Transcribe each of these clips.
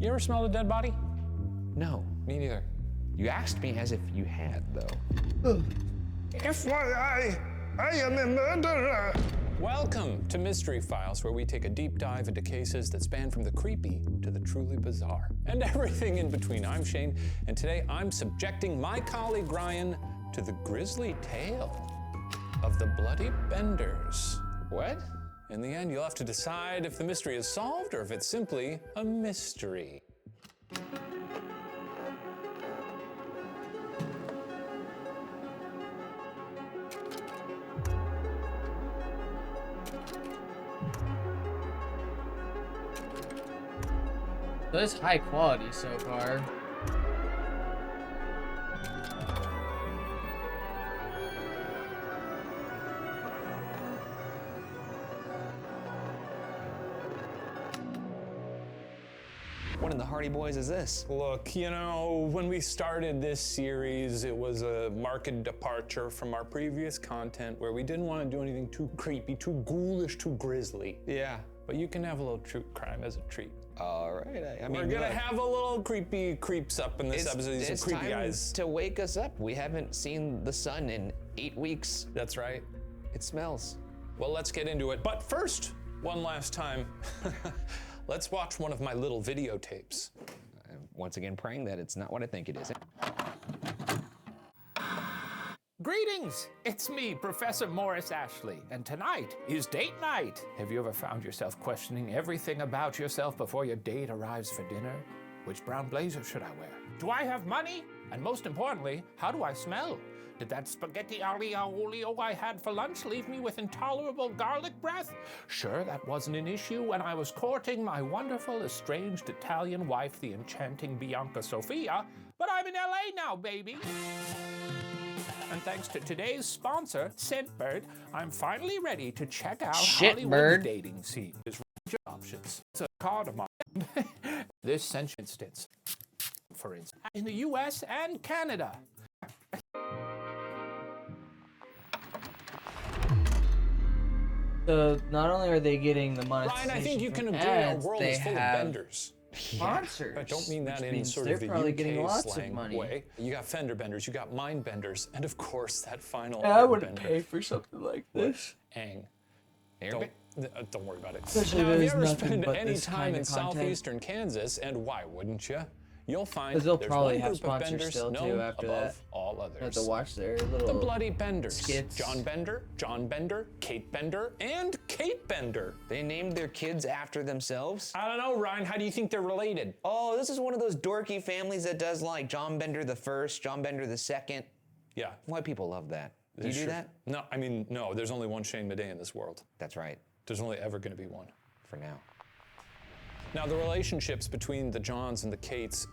You ever smelled a dead body? No. Me neither. You asked me as if you had, though. FYI, I am a murderer. Welcome to Mystery Files, where we take a deep dive into cases that span from the creepy to the truly bizarre, and everything in between. I'm Shane, and today I'm subjecting my colleague Ryan to the grisly tale of the Bloody Benders. What? In the end, you'll have to decide if the mystery is solved or if it's simply a mystery. So it's high quality so far. What in the Hardy Boys is this? Look, you know, when we started this series, it was a marked departure from our previous content where we didn't want to do anything too creepy, too ghoulish, too grisly. Yeah. But you can have a little true crime as a treat. All right. I mean, We're gonna have a little creepy creeps up in this episode. These it's are creepy time eyes. to wake us up. We haven't seen the sun in 8 weeks. That's right. It smells. Well, let's get into it. But first, one last time, let's watch one of my little videotapes. I'm once again praying that it's not what I think it is. Greetings! It's me, Professor Morris Ashley, and tonight is date night. Have you ever found yourself questioning everything about yourself before your date arrives for dinner? Which brown blazer should I wear? Do I have money? And most importantly, how do I smell? Did that spaghetti aglio olio I had for lunch leave me with intolerable garlic breath? Sure, that wasn't an issue when I was courting my wonderful, estranged Italian wife, the enchanting Bianca Sofia, but I'm in LA now, baby. And thanks to today's sponsor, Scentbird, I'm finally ready to check out Hollywood's dating scene. There's options. It's a cardamom. This sense instance, for instance, in the US and Canada. So not only are they getting the monetization Ryan, I think you can from agree our ads, world they is full of have benders. sponsors. I don't mean that which in means sort they're of the probably UK getting lots of slang money. way. You got fender benders, you got mind benders, and of course that final I wouldn't bender. pay for something like this. Ang. Airbag? Don't worry about it. Especially Now, if you there's ever nothing spend but any this time kind in of content. southeastern Kansas, and why wouldn't you? You'll find 'Cause they'll there's probably one have group of sponsors benders still, too, known after above that. all I have others. to watch their little The Bloody Benders. skits. John Bender, Kate Bender, and Kate Bender. They named their kids after themselves? I don't know, Ryan, how do you think they're related? Oh, this is one of those dorky families that does like John Bender the first, John Bender the second. Yeah. Why people love that? Do you do Sure. that? No, I mean, no, there's only one Shane Madej in this world. That's right, There's only ever going to be one. for now. Now, the relationships between the Johns and the Kates,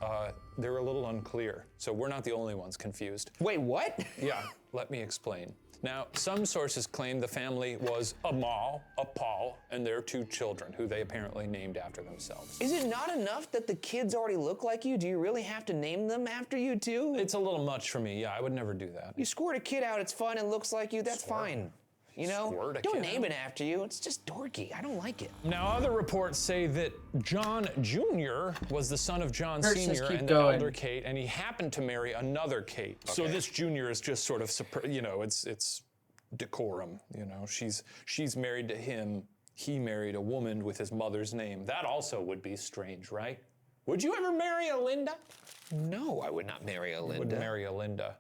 they're a little unclear, so we're not the only ones confused. Wait, what? Yeah, let me explain. Now, some sources claim the family was Amal, a Paul, and their 2 children, who they apparently named after themselves. Is it not enough that the kids already look like you? Do you really have to name them after you too? It's a little much for me, yeah, I would never do that. You squirt a kid out, it's fun and looks like you, that's fine. You know? Squirt a Don't kid name out? it after you, it's just dorky. I don't like it. Now, other reports say that John Jr. was the son of John Kurt says Sr. keep and the going. elder Kate, and he happened to marry another Kate. So this Jr. is just sort of, you know, it's decorum, you know. She's married to him. He married a woman with his mother's name. That also would be strange, right? Would you ever marry a Linda? No, I would not marry a Linda. Wouldn't marry a Linda.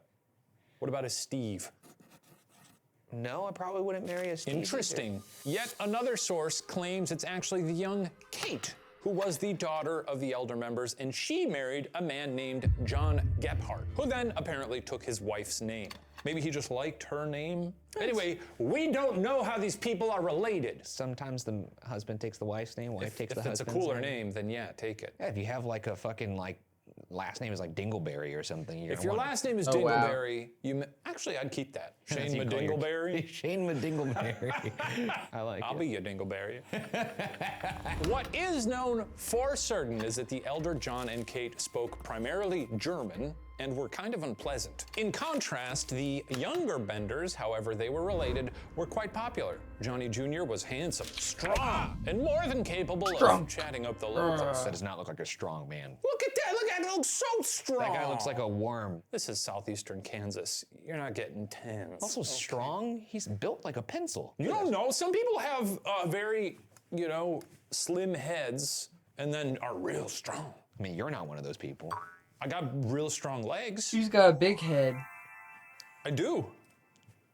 What about a Steve? No, I probably wouldn't marry a Steve. Interesting. Yet another source claims it's actually the young Kate who was the daughter of the elder members, and she married a man named John Gephardt, who then apparently took his wife's name. Maybe he just liked her name? Anyway, we don't know how these people are related. Sometimes the husband takes the wife's name, wife takes the If it's a husband's cooler name, then yeah, take it. Yeah, if you have like a fucking last name is like Dingleberry or something. If your last name is Oh, wow. Dingleberry, actually, I'd keep that. Shane You call your- Dingleberry. Shane Dingleberry. I like I'll it. be your Dingleberry. What is known for certain is that the elder John and Kate spoke primarily German and were kind of unpleasant. In contrast, the younger Benders, however they were related, were quite popular. Johnny Jr. was handsome, strong, and more than capable of chatting up the locals. That does not look like a strong man. Look at that, look at it, it looks so strong. That guy looks like a worm. This is southeastern Kansas. You're not getting tens. Also strong. He's built like a pencil. You don't know, some people have very, slim heads and then are real strong. I mean, you're not one of those people. I got real strong legs. He's got a big head. I do.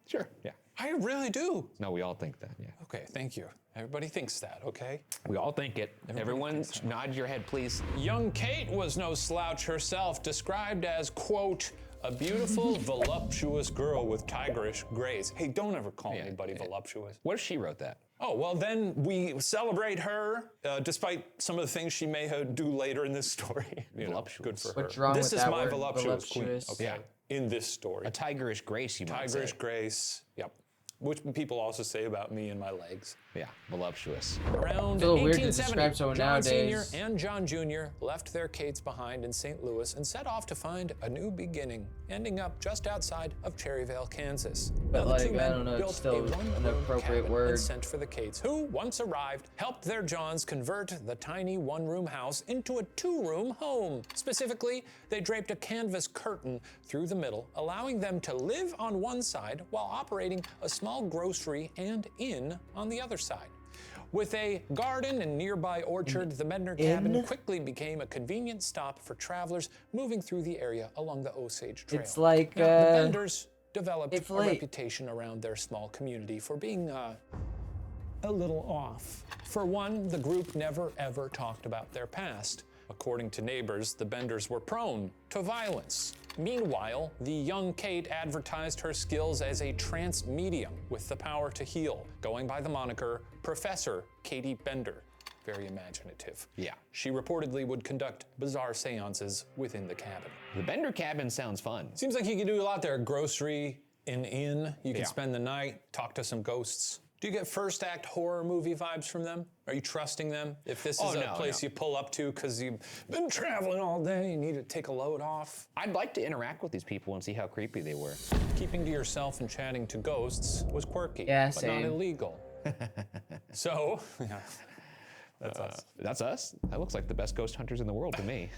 Sure. Yeah. I really do. No, we all think that. Yeah. Okay, thank you. Everybody thinks that, okay? We all think it. Everyone, nod your head, please. Young Kate was no slouch herself, described as, quote, a beautiful, voluptuous girl with tigerish grace. Hey, don't ever call anybody voluptuous. What if she wrote that? Oh, well, then we celebrate her, despite some of the things she may do later in this story. Voluptuous. Good for her. What's wrong This with is that my word, voluptuous queen. voluptuous? Okay. Yeah. In this story. A tigerish grace, you might say. Tigerish grace. Yep. Which people also say about me and my legs. Yeah, voluptuous. Around It's a little weird to 1870, describe someone John nowadays. Sr. and John Jr. left their Kates behind in St. Louis and set off to find a new beginning, ending up just outside of Cherryvale, Kansas. But, Now, the two like, I men don't know, it's built still a an one-room appropriate cabin word. and sent for the Kates, who, once arrived, helped their Johns convert the tiny one-room house into a two-room home. Specifically, they draped a canvas curtain through the middle, allowing them to live on one side while operating a small grocery and inn on the other side. With a garden and nearby orchard, the Medner cabin quickly became a convenient stop for travelers moving through the area along the Osage Trail. It's like, Now, the Benders developed it's a like- reputation around their small community for being a little off. For one, the group never ever talked about their past. According to neighbors, the Benders were prone to violence. Meanwhile, the young Kate advertised her skills as a trance medium with the power to heal, going by the moniker Professor Katie Bender. Very imaginative. Yeah. She reportedly would conduct bizarre seances within the cabin. The Bender cabin sounds fun. Seems like you can do a lot there. Grocery, an inn, you can Yeah. spend the night, talk to some ghosts. Do you get first act horror movie vibes from them? Are you trusting them? If this is a place you pull up to because you've been traveling all day, you need to take a load off. I'd like to interact with these people and see how creepy they were. Keeping to yourself and chatting to ghosts was quirky, Yeah, but not same. illegal. So, yeah, that's us. That's us? That looks like the best ghost hunters in the world to me.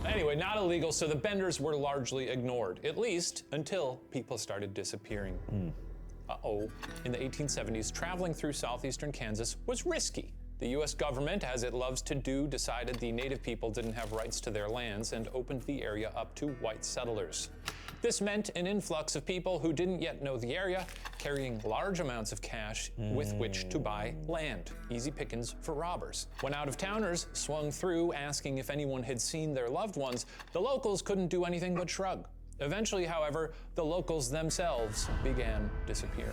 Anyway, not illegal, so the Benders were largely ignored, at least until people started disappearing. In the 1870s, traveling through southeastern Kansas was risky. The US government, as it loves to do, decided the native people didn't have rights to their lands and opened the area up to white settlers. This meant an influx of people who didn't yet know the area, carrying large amounts of cash with which to buy land. Easy pickings for robbers. When out-of-towners swung through asking if anyone had seen their loved ones, the locals couldn't do anything but shrug. Eventually, however, the locals themselves began disappearing.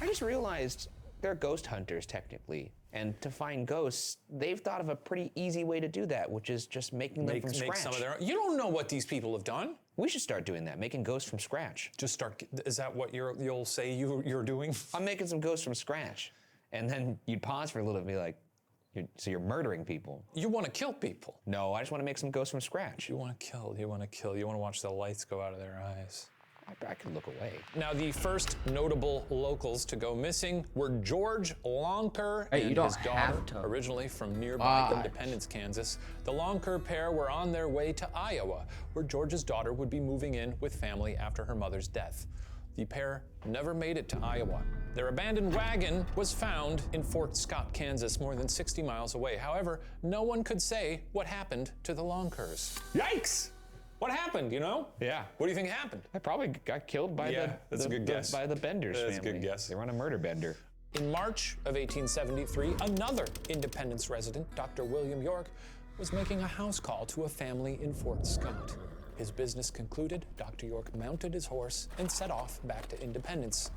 I just realized they're ghost hunters, technically. And to find ghosts, they've thought of a pretty easy way to do that, which is just making them from Make scratch. some of their own. You don't know what these people have done. We should start doing that, making ghosts from scratch. Just start. Is that what you'll say you're doing? I'm making some ghosts from scratch. And then you'd pause for a little bit and be like, so you're murdering people. You want to kill people. No, I just want to make some ghosts from scratch. You want to kill. You want to kill. You want to watch the lights go out of their eyes. I could look away. Now, the first notable locals to go missing were George Lonker Hey, you and don't his daughter, have to originally from nearby watch. Independence, Kansas. The Lonker pair were on their way to Iowa, where George's daughter would be moving in with family after her mother's death. The pair never made it to Iowa. Their abandoned wagon was found in Fort Scott, Kansas, more than 60 miles away. However, no one could say what happened to the Lonkers. Yikes! What happened, you know? Yeah. What do you think happened? I probably got killed by that's a good guess. by the Benders That's a family. good guess. They were on a murder bender. In March of 1873, another Independence resident, Dr. William York, was making a house call to a family in Fort Scott. His business concluded, Dr. York mounted his horse and set off back to Independence,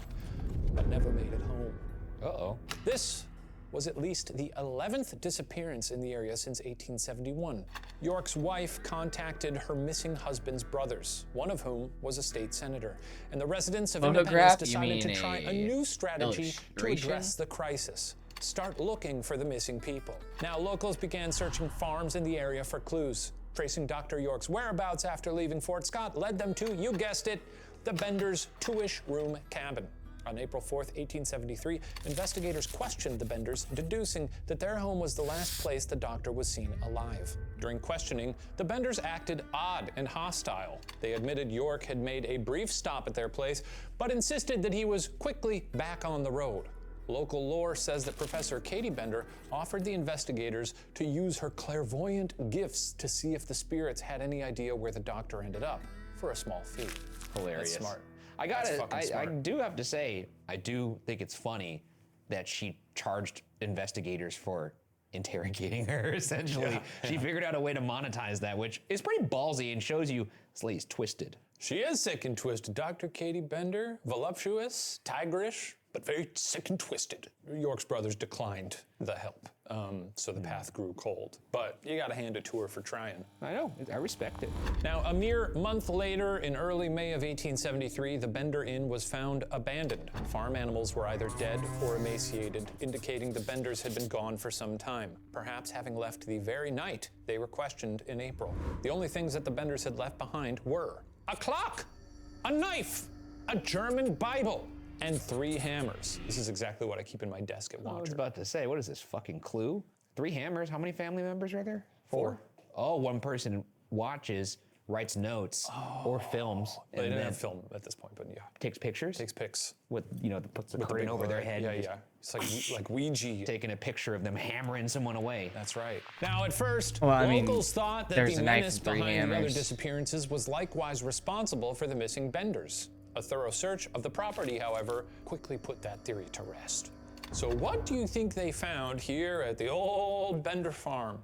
but never made it home. Uh-oh. This was at least the 11th disappearance in the area since 1871. York's wife contacted her missing husband's brothers, one of whom was a state senator, and the residents of Independence Photograph? You decided to mean try a a new strategy to illustration? address the crisis. Start looking for the missing people. Now, locals began searching farms in the area for clues. Tracing Dr. York's whereabouts after leaving Fort Scott led them to, you guessed it, the Benders' two-ish room cabin. On April 4th, 1873, investigators questioned the Benders, deducing that their home was the last place the doctor was seen alive. During questioning, the Benders acted odd and hostile. They admitted York had made a brief stop at their place, but insisted that he was quickly back on the road. Local lore says that Professor Katie Bender offered the investigators to use her clairvoyant gifts to see if the spirits had any idea where the doctor ended up, for a small fee. Hilarious. That's smart. I do have to say, I do think it's funny that she charged investigators for interrogating her, essentially. Yeah. She figured out a way to monetize that, which is pretty ballsy and shows you this lady's twisted. She is sick and twisted. Dr. Katie Bender, voluptuous, tigerish, but very sick and twisted. York's brothers declined the help, so the path grew cold. But you gotta hand it to her for trying. I know, I respect it. Now, a mere month later, in early May of 1873, the Bender Inn was found abandoned. Farm animals were either dead or emaciated, indicating the Benders had been gone for some time, perhaps having left the very night they were questioned in April. The only things that the Benders had left behind were a clock, a knife, a German Bible, and 3 hammers. This is exactly what I keep in my desk at I was Watcher. about to say, what is this, fucking Clue? 3 hammers, how many family members are there? 4. Oh, one person watches, writes notes, or films, They and didn't then have film at this point, but yeah. takes pictures Takes pics. with, puts the With the curtain big over their hood. head. Yeah, and yeah. It's like Ouija. taking a picture of them hammering someone away. That's right. Now, at first, Well, I mean, locals thought that there's the a knife menace and 3 behind the other hammers. disappearances was likewise responsible for the missing Benders. A thorough search of the property, however, quickly put that theory to rest. So what do you think they found here at the old Bender farm?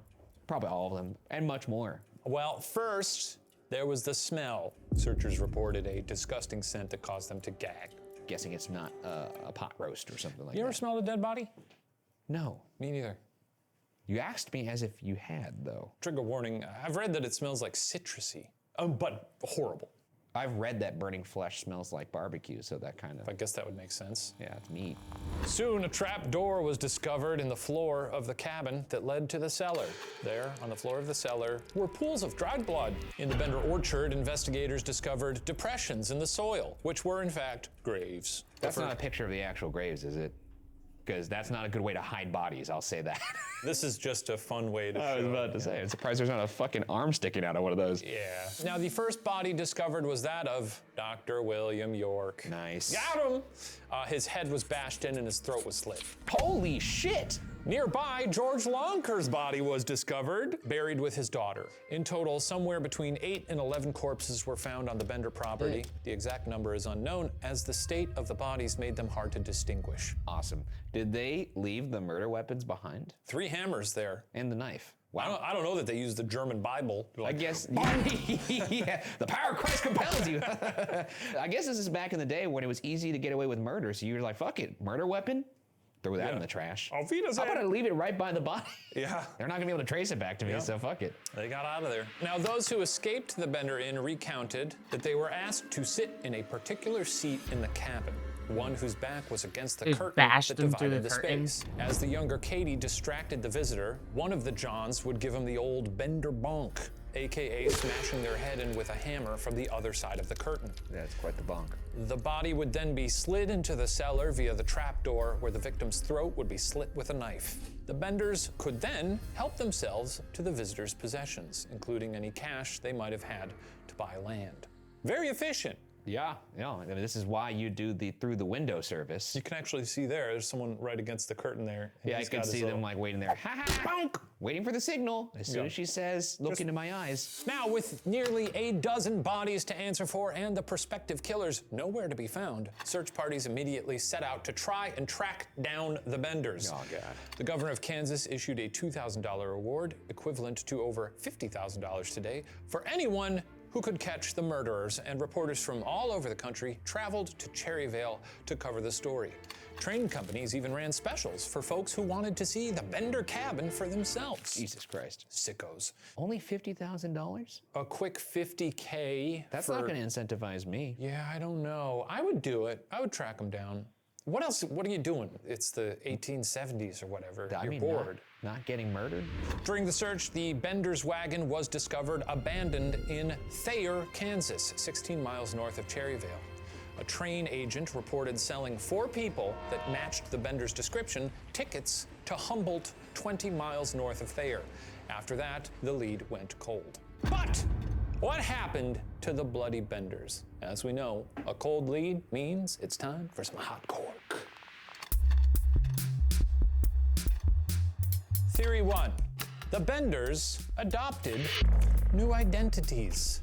Probably all of them, and much more. Well, first, there was the smell. Searchers reported a disgusting scent that caused them to gag. Guessing it's not a pot roast or something like You ever that. smelled a dead body? No. Me neither. You asked me as if you had, though. Trigger warning, I've read that it smells like citrusy, but horrible. I've read that burning flesh smells like barbecue, so that kind of, I guess that would make sense. yeah, it's meat. Soon, a trap door was discovered in the floor of the cabin that led to the cellar. There, on the floor of the cellar, were pools of dried blood. In the Bender orchard, investigators discovered depressions in the soil, which were in fact graves. That's not a picture of the actual graves, is it? Because that's not a good way to hide bodies, I'll say that. This is just a fun way to I was show. about to say, I'm surprised there's not a fucking arm sticking out of one of those. Yeah. Now, the first body discovered was that of Dr. William York. Nice. Got him! His head was bashed in and his throat was slit. Holy shit! Nearby, George Lonker's body was discovered, buried with his daughter. In total, somewhere between 8 and 11 corpses were found on the Bender property. The exact number is unknown, as the state of the bodies made them hard to distinguish. Awesome. Did they leave the murder weapons behind? 3 hammers there. And the knife? I don't know that they used the German Bible. I guess, yeah, the power of Christ compels you. I guess this is back in the day when it was easy to get away with murder, so you were like, fuck it, murder weapon? Throw that in the trash. Auf Wiedersehen. How about I leave it right by the body? Yeah. They're not gonna be able to trace it back to me, so fuck it. They got out of there. Now, those who escaped the Bender Inn recounted that they were asked to sit in a particular seat in the cabin, one whose back was against the Just curtain bashed that them through divided the the curtain. space. As the younger Katie distracted the visitor, one of the Johns would give him the old Bender bonk, aka smashing their head in with a hammer from the other side of the curtain. That's quite the bonk. The body would then be slid into the cellar via the trapdoor, where the victim's throat would be slit with a knife. The Benders could then help themselves to the visitors' possessions, including any cash they might have had to buy land. Very efficient. Yeah, I mean, this is why you do the through the window service. You can actually see there's someone right against the curtain there. and Yeah, I he's can got his see them little- like waiting there. Ha ha! Waiting for the signal. As soon as she says, look into my eyes. Now, with nearly a dozen bodies to answer for and the prospective killers nowhere to be found, search parties immediately set out to try and track down the Benders. Oh, God. The governor of Kansas issued a $2,000 award, equivalent to over $50,000 today, for anyone who could catch the murderers, and reporters from all over the country traveled to Cherryvale to cover the story. Train companies even ran specials for folks who wanted to see the Bender cabin for themselves. Jesus Christ. Sickos. Only $50,000? A quick $50K. That's not going to incentivize me. Yeah, I don't know. I would do it. I would track them down. What else? What are you doing? It's the 1870s or whatever. You're bored. Not getting murdered? During the search, the Bender's wagon was discovered abandoned in Thayer, Kansas, 16 miles north of Cherryvale. A train agent reported selling 4 people that matched the Bender's description tickets to Humboldt, 20 miles north of Thayer. After that, the lead went cold. But what happened to the bloody Benders? As we know, a cold lead means it's time for some hot cork. Theory 1. The Benders adopted new identities.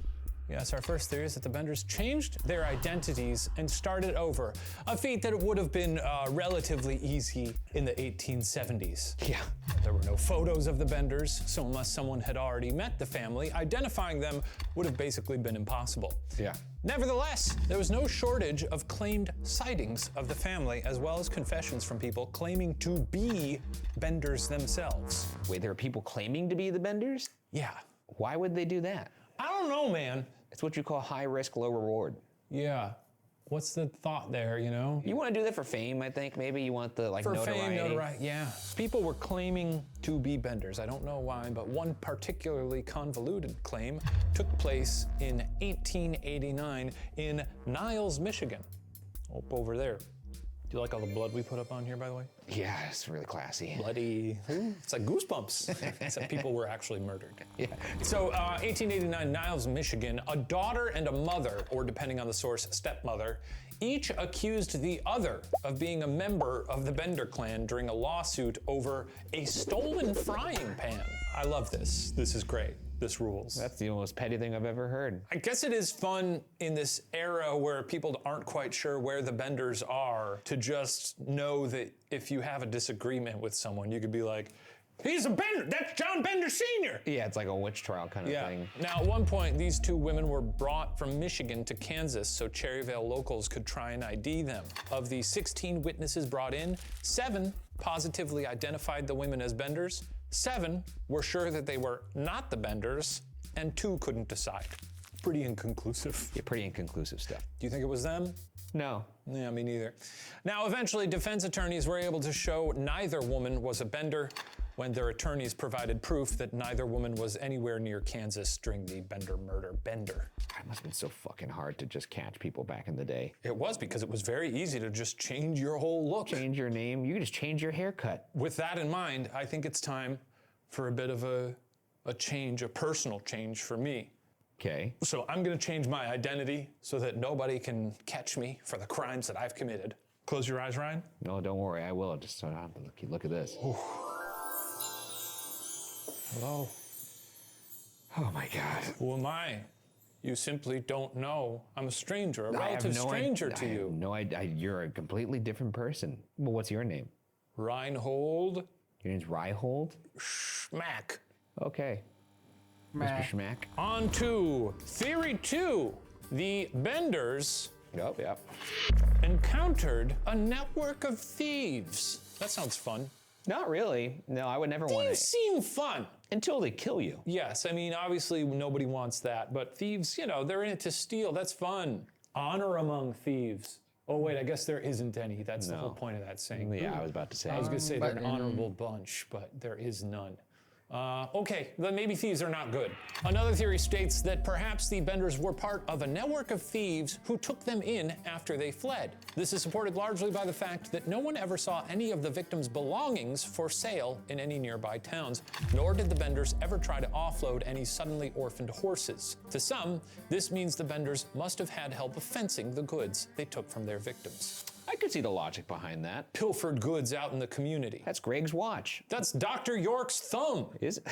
Yes, our first theory is that the Benders changed their identities and started over, a feat that would have been relatively easy in the 1870s. Yeah. There were no photos of the Benders, so unless someone had already met the family, identifying them would have basically been impossible. Yeah. Nevertheless, there was no shortage of claimed sightings of the family, as well as confessions from people claiming to be Benders themselves. Wait, there are people claiming to be the Benders? Yeah. Why would they do that? I don't know, man. It's what you call high risk, low reward. Yeah. What's the thought there, you know? You want to do that for fame, I think. Maybe you want the For notoriety. fame, notoriety, yeah. People were claiming to be Benders. I don't know why, but one particularly convoluted claim took place in 1889 in Niles, Michigan. Up over there. Do you like all the blood we put up on here, by the way? Yeah, it's really classy. Bloody, it's like Goosebumps, except people were actually murdered. Yeah. So 1889, Niles, Michigan, a daughter and a mother, or depending on the source, stepmother, each accused the other of being a member of the Bender clan during a lawsuit over a stolen frying pan. I love this. This is great. This rules. That's the most petty thing I've ever heard. I guess it is fun in this era where people aren't quite sure where the Benders are to just know that if you have a disagreement with someone, you could be like, he's a Bender, that's John Bender Sr. Yeah, it's like a witch trial kind of thing. Now, at one point, these 2 women were brought from Michigan to Kansas so Cherryvale locals could try and ID them. Of the 16 witnesses brought in, 7 positively identified the women as Benders, 7 were sure that they were not the Benders, and 2 couldn't decide. Pretty inconclusive. Yeah, pretty inconclusive stuff. Do you think it was them? No. Yeah, me neither. Now, eventually, defense attorneys were able to show neither woman was a Bender when their attorneys provided proof that neither woman was anywhere near Kansas during the Bender murder. Bender. It must have been so fucking hard to just catch people back in the day. It was, because it was very easy to just change your whole look. Change your name. You can just change your haircut. With that in mind, I think it's time for a bit of a change, a personal change for me. Okay. So I'm gonna change my identity so that nobody can catch me for the crimes that I've committed. Close your eyes, Ryan. No, don't worry. I will. Just so I don't have to look at this. Ooh. Hello. Oh my God. Who am I? You simply don't know. I'm a stranger, a relative stranger to you. No, you're a completely different person. Well, what's your name? Reinhold Your name's Reinhold? Schmack. Okay. Meh. Mr. Schmack. On to Theory 2. The Benders Yep. encountered a network of thieves. That sounds fun. Not really. No, I would never want Thieves to. seem fun. Until they kill you. Yes, I mean, obviously nobody wants that, but thieves, you know, they're in it to steal. That's fun. Honor among thieves. Oh wait, I guess there isn't any. That's the whole point of that saying. Yeah, I was about to say. I was gonna say they're an but- honorable bunch, but there is none. Okay, then maybe thieves are not good. Another theory states that perhaps the Benders were part of a network of thieves who took them in after they fled. This is supported largely by the fact that no one ever saw any of the victims' belongings for sale in any nearby towns, nor did the Benders ever try to offload any suddenly orphaned horses. To some, this means the Benders must have had help fencing the goods they took from their victims. I could see the logic behind that. Pilfered goods out in the community. That's Greg's watch. That's Dr. York's thumb. Is it?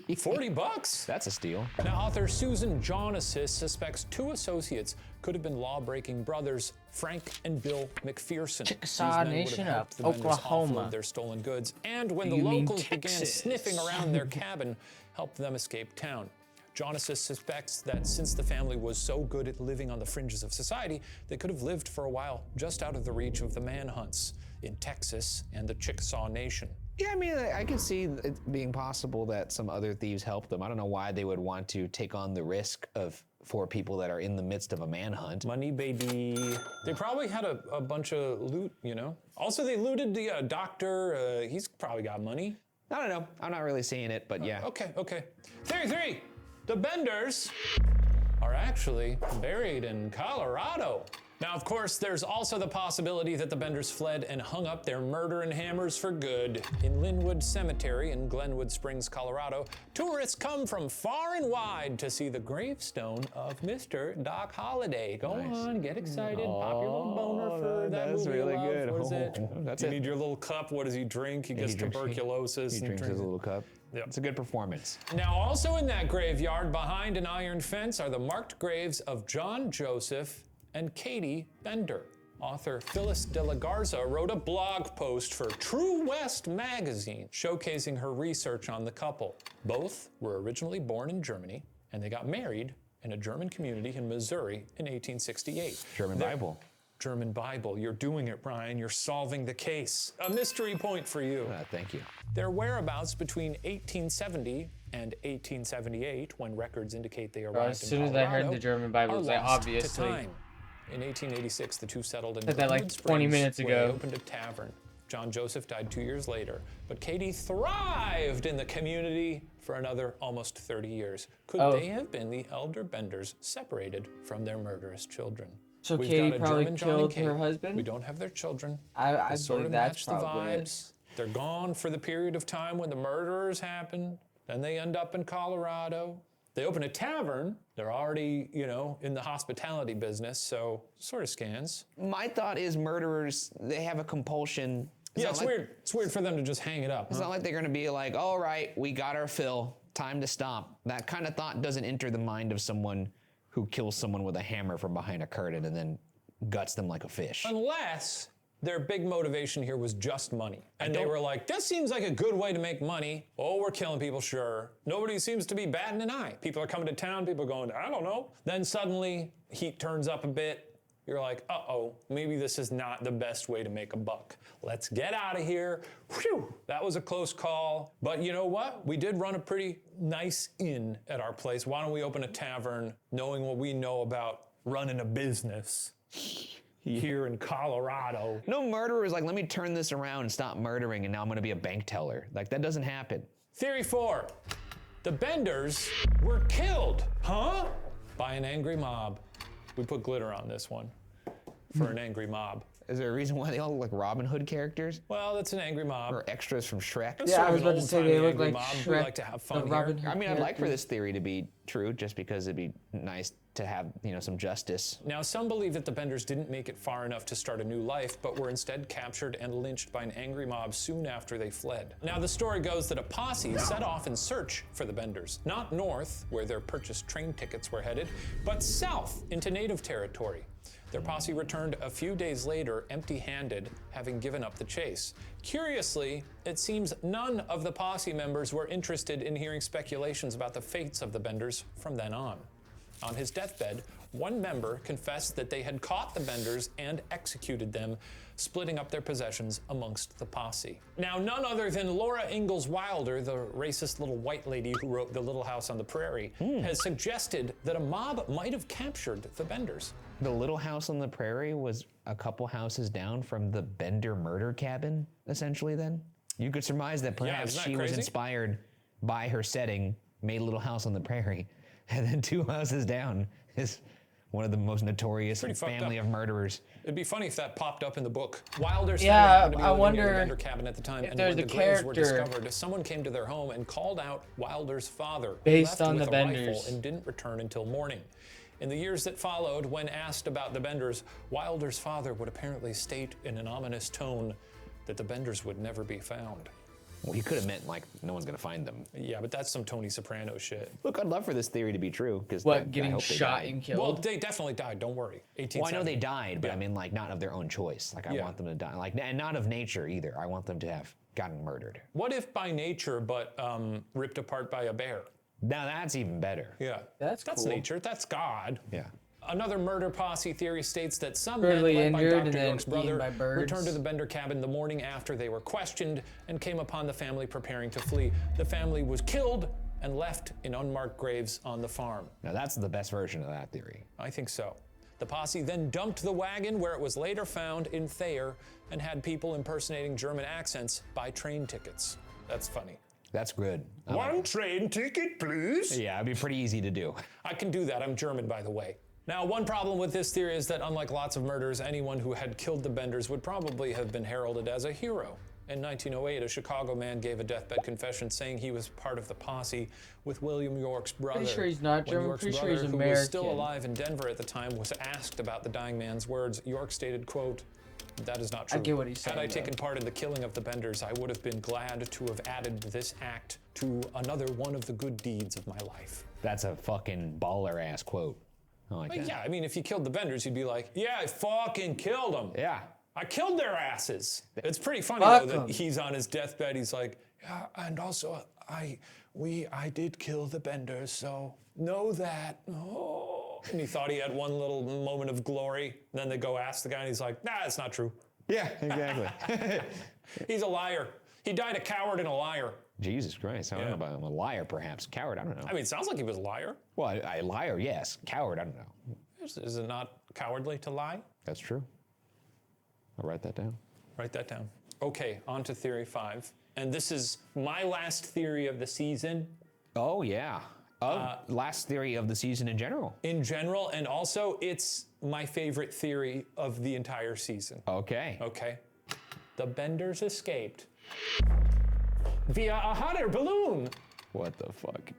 $40. That's a steal. Now, author Susan Jonasis suspects 2 associates could have been law-breaking brothers, Frank and Bill McPherson. Chickasaw These men would have Nation helped of the Benders Oklahoma. offload their stolen goods, and when the You mean locals began Texas? sniffing around their cabin, helped them escape town. Genesis suspects that since the family was so good at living on the fringes of society, they could have lived for a while just out of the reach of the manhunts in Texas and the Chickasaw Nation. Yeah, I mean, I can see it being possible that some other thieves helped them. I don't know why they would want to take on the risk of 4 people that are in the midst of a manhunt. Money, baby. They probably had a bunch of loot, you know? Also, they looted the doctor. He's probably got money. I don't know. I'm not really seeing it, but yeah. Okay. Theory 3. The Benders are actually buried in Colorado. Now, of course, there's also the possibility that the Benders fled and hung up their murder and hammers for good. In Linwood Cemetery in Glenwood Springs, Colorado, tourists come from far and wide to see the gravestone of Mr. Doc Holliday. Go on, get excited, pop your little boner for that that's movie really you love. good. What is it? That's You it. need your little cup. What does he drink? He gets tuberculosis. He and drinks his little cup. Yep. It's a good performance. Now, also in that graveyard, behind an iron fence, are the marked graves of John Joseph and Katie Bender. Author Phyllis de la Garza wrote a blog post for True West magazine showcasing her research on the couple. Both were originally born in Germany, and they got married in a German community in Missouri in 1868. German Bible. German Bible. You're doing it, Brian. You're solving the case. A mystery point for you. Thank you. Their whereabouts between 1870 and 1878, when records indicate they arrived in Colorado, as soon as I heard the German Bible, are it's like, lost to obviously. time. In 1886, the two settled in Said that like Glenwood 20 Springs, minutes where they ago. opened a tavern. John Joseph died 2 years later, but Katie thrived in the community for another almost 30 years. Could they have been the elder Benders separated from their murderous children? So We've Katie got a probably German John and killed Kate. her husband? We don't have their children. I They sort believe of that's match the probably it. vibes. They're gone for the period of time when the murderers happened. Then they end up in Colorado. They open a tavern. They're already, in the hospitality business, so sort of scans. My thought is murderers, they have a compulsion. It's weird. It's weird for them to just hang it up. It's not like they're gonna be like, all right, we got our fill, time to stop. That kind of thought doesn't enter the mind of someone who kills someone with a hammer from behind a curtain and then guts them like a fish. Unless their big motivation here was just money. And they were like, this seems like a good way to make money. Oh, we're killing people, sure. Nobody seems to be batting an eye. People are coming to town, people are going, I don't know. Then suddenly, heat turns up a bit. You're like, uh-oh, maybe this is not the best way to make a buck. Let's get out of here. Whew, that was a close call. But you know what? We did run a pretty nice inn at our place. Why don't we open a tavern, knowing what we know about running a business here in Colorado? No murderer is like, let me turn this around and stop murdering and now I'm gonna be a bank teller. Like, that doesn't happen. Theory 4, the Benders were killed, by an angry mob. We put glitter on this one for an angry mob. Is there a reason why they all look like Robin Hood characters? Well, that's an angry mob. Or extras from Shrek? It's Yeah, sort I of was an about to say they old-timey look angry like mob. Shrek, We like to have fun the here. Robin Hood I mean, I'd like for characters. this theory to be true just because it'd be nice to have, some justice. Now, some believe that the Benders didn't make it far enough to start a new life, but were instead captured and lynched by an angry mob soon after they fled. Now, the story goes that a posse set off in search for the Benders, not north, where their purchased train tickets were headed, but south into native territory. Their posse returned a few days later, empty-handed, having given up the chase. Curiously, it seems none of the posse members were interested in hearing speculations about the fates of the Benders from then on. On his deathbed, one member confessed that they had caught the Benders and executed them, splitting up their possessions amongst the posse. Now, none other than Laura Ingalls Wilder, the racist little white lady who wrote The Little House on the Prairie, has suggested that a mob might have captured the Benders. The Little House on the Prairie was a couple houses down from the Bender murder cabin, essentially, then? You could surmise that perhaps isn't that she was crazy? inspired by her setting, made Little House on the Prairie, and then 2 houses down is one of the most notorious Pretty fucked family up. of murderers. It'd be funny if that popped up in the book. Wilder's Yeah, family happened to be I living near the wonder Bender cabin at the time, if and there's when a the graves were character discovered, someone came to their home and called out Wilder's father, who based left on with the a rifle Benders. and didn't return until morning. In the years that followed, when asked about the Benders, Wilder's father would apparently state in an ominous tone that the Benders would never be found. Well, he could have meant, like, no one's gonna find them. Yeah, but that's some Tony Soprano shit. Look, I'd love for this theory to be true, because Getting shot and killed? Well, they definitely died, don't worry. Well, I know they 1870. died, but I mean, like, not of their own choice. Like, I Yeah. want them to die. Like, and not of nature either. I want them to have gotten murdered. What if by nature, but ripped apart by a bear? Now that's even better. Yeah. That's cool. nature. That's God. Yeah. Another murder posse theory states that some Brutally men, led by injured Dr. and then York's brother, eaten by birds. returned to the Bender cabin the morning after they were questioned and came upon the family preparing to flee. The family was killed and left in unmarked graves on the farm. Now that's the best version of that theory. I think so. The posse then dumped the wagon where it was later found in Thayer and had people impersonating German accents buy train tickets. That's funny. That's good. One train ticket, please. Yeah, it'd be pretty easy to do. I can do that. I'm German, by the way. Now, one problem with this theory is that unlike lots of murders, anyone who had killed the Benders would probably have been heralded as a hero. In 1908, a Chicago man gave a deathbed confession saying he was part of the posse with William York's brother. Pretty sure he's not When German, York's pretty sure brother, he's who was American. still alive in Denver at the time, was asked about the dying man's words. York stated, quote, "That is not true. I get what he's Had I saying, taken though. part in the killing of the Benders, I would have been glad to have added this act to another one of the good deeds of my life." That's a fucking baller ass quote. I like But that. yeah, I mean, if you killed the Benders, you'd be like, yeah, I fucking killed them. Yeah. I killed their asses. It's pretty funny Fuck though that 'em. he's on his deathbed. He's like, yeah, and also I did kill the Benders, so know that. Oh. And he thought he had one little moment of glory. Then they go ask the guy, and he's like, nah, it's not true. Yeah, exactly. He's a liar. He died a coward and a liar. Jesus Christ, I don't know about him. A liar, perhaps. Coward, I don't know. I mean, it sounds like he was a liar. Well, a liar, yes. Coward, I don't know. Is it not cowardly to lie? That's true. I'll write that down. Write that down. Okay, on to theory 5. And this is my last theory of the season. Oh, yeah. Last theory of the season in general. In general, and also it's my favorite theory of the entire season. Okay. Okay. The Benders escaped via a hot air balloon. What the fuck?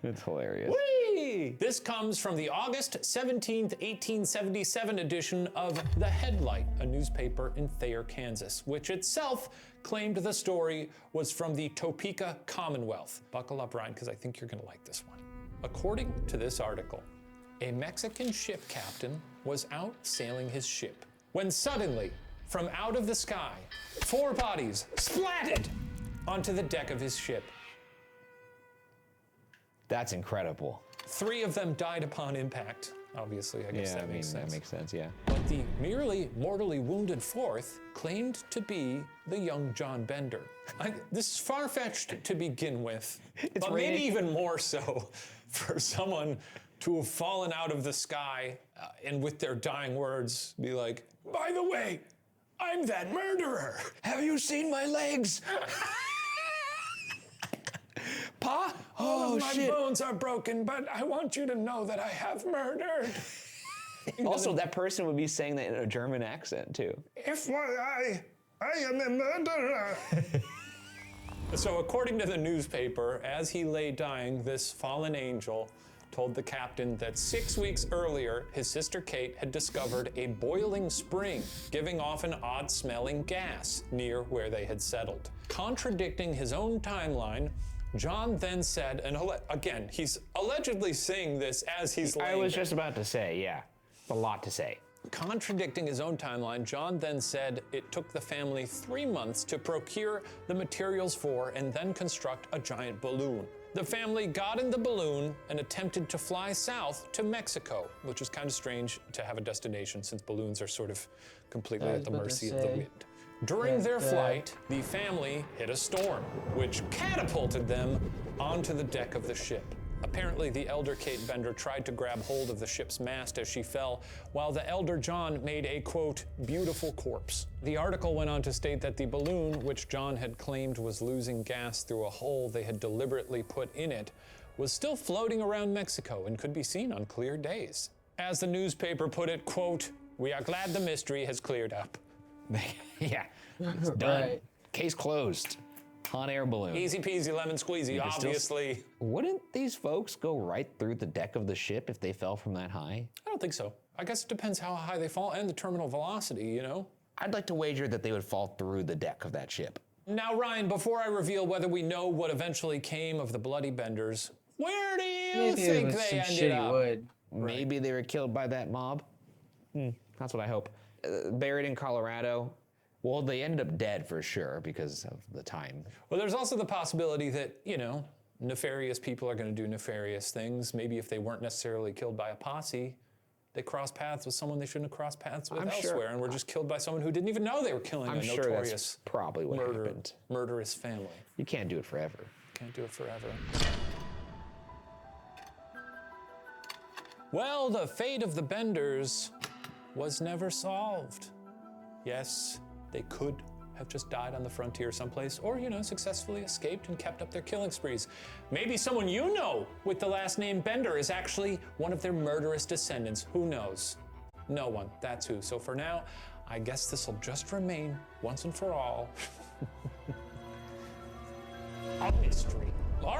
It's hilarious. Whee! This comes from the August 17th, 1877 edition of The Headlight, a newspaper in Thayer, Kansas, which itself claimed the story was from the Topeka Commonwealth. Buckle up, Ryan, because I think you're going to like this one. According to this article, a Mexican ship captain was out sailing his ship when suddenly, from out of the sky, 4 bodies splatted onto the deck of his ship. That's incredible. 3 of them died upon impact. Obviously, I guess Yeah, that makes sense. that makes sense, yeah. But the merely mortally wounded 4th claimed to be the young John Bender. This is far-fetched to begin with, but maybe even more so for someone to have fallen out of the sky and with their dying words be like, by the way, I'm that murderer. Have you seen my legs? Pa? All of my bones are broken, but I want you to know that I have murdered. Also, that person would be saying that in a German accent, too. FYI, I am a murderer. So according to the newspaper, as he lay dying, this fallen angel told the captain that 6 weeks earlier, his sister Kate had discovered a boiling spring giving off an odd-smelling gas near where they had settled. Contradicting his own timeline, John then said, and again, he's allegedly saying this as he's laying I was there. just about to say, yeah. A lot to say. Contradicting his own timeline, John then said it took the family 3 months to procure the materials for and then construct a giant balloon. The family got in the balloon and attempted to fly south to Mexico, which is kind of strange to have a destination since balloons are sort of completely at the mercy of the wind. During their flight, the family hit a storm, which catapulted them onto the deck of the ship. Apparently, the elder Kate Bender tried to grab hold of the ship's mast as she fell, while the elder John made a, quote, beautiful corpse. The article went on to state that the balloon, which John had claimed was losing gas through a hole they had deliberately put in it, was still floating around Mexico and could be seen on clear days. As the newspaper put it, quote, we are glad the mystery has cleared up. Yeah, it's done. Right. Case closed. Hot air balloon. Easy peasy lemon squeezy, obviously. Wouldn't these folks go right through the deck of the ship if they fell from that high? I don't think so. I guess it depends how high they fall and the terminal velocity, you know? I'd like to wager that they would fall through the deck of that ship. Now, Ryan, before I revel whether we know what eventually came of the Bloody Benders, where do you Maybe it think was they some ended shitty up? wood. Maybe they were killed by that mob. That's what I hope. Buried in Colorado. Well, they ended up dead for sure because of the time. Well, there's also the possibility that, you know, nefarious people are going to do nefarious things. Maybe if they weren't necessarily killed by a posse, they crossed paths with someone they shouldn't have crossed paths with elsewhere, and were just killed by someone who didn't even know they were killing a notorious, that's probably what happened. Murderous family. You can't do it forever. Can't do it forever. Well, the fate of the Benders was never solved. Yes, they could have just died on the frontier someplace, or, you know, successfully escaped and kept up their killing sprees. Maybe someone you know with the last name Bender is actually one of their murderous descendants. Who knows? No one. That's who. So for now, I guess this will just remain, once and for all, a mystery. All right.